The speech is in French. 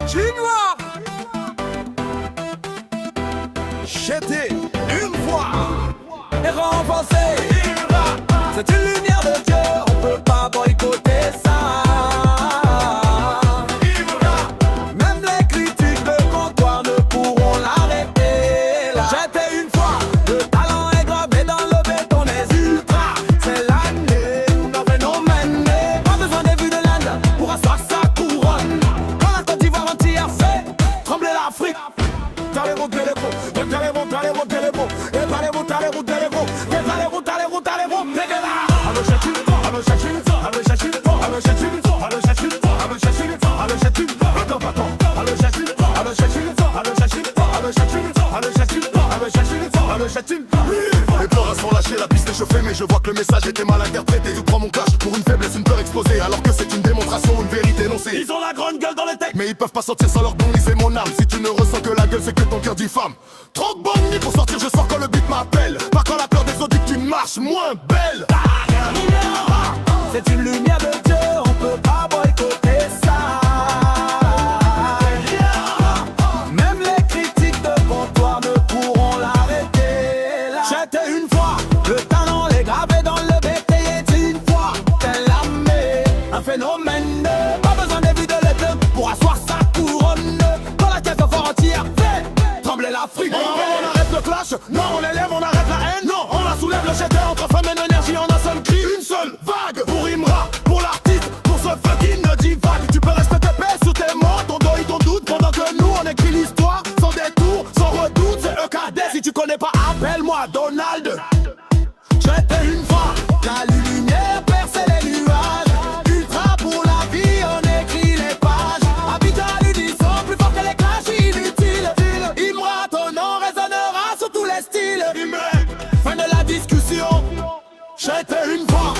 Chinois. J'étais une fois et renforcé. C'est une lumière de Dieu, on peut pas boycotter ça. Même les critiques de comptoir ne pourront l'arrêter là. J'étais une fois, le talent est gravé dans le béton des ultras. C'est l'année d'un phénomène. Pas besoin des vues de l'Inde pour asseoir sa couronne. Quand la Côte d'Ivoire entière fait trembler l'Afrique. Talez-vous, talez-vous, talez-vous, talez-vous, talez-vous, et talez-vous, talez-vous, talez-vous, et talez-vous, talez-vous, talez-vous, les peurs sont lâchées, la piste est chauffée, mais je vois que le message était mal interprété. Tu prends mon clash pour une faiblesse, une peur explosée, alors que c'est une démonstration, une vérité énoncée. Ils ont la grande gueule dans les textes, mais ils peuvent pas sortir sans leur briser mon âme. Si tu ne ressens que la gueule, c'est que ton cœur diffame. Trop de bonne nuit pour sortir, je sors quand le beat m'appelle. Pas quand la peur des autres dit que tu marches moins belle. C'est une lumière de Dieu, on peut pas boycotter ça. Même les critiques de comptoir ne pourront l'arrêter là. J'étais une fois, le talent est gravé dans le BT. Une fois, tel l'armée, un phénomène. Pas besoin des vues de l'été pour asseoir sa couronne. Quand la caisse fort entière fait trembler l'Afrique. On arrête le clash, non on élève, on arrête la haine. Non, on la soulève, le jeté entre femme et énergie en un seul cri. Une seule vague pour Imra, pour l'artiste, pour ce fucking divague. Tu peux rester épais sur tes mots, ton dos et ton doute, pendant que nous on écrit l'histoire sans détour, sans redoute. C'est EKD, si tu connais pas, appelle-moi Donald. J'étais une fois, la lumière perçait les nuages. Ultra pour la vie, on écrit les pages. Habitat à l'unisson, plus fort que les clashs inutiles. Imra, ton nom résonnera sur tous les styles. Fin de la discussion, j'étais une fois.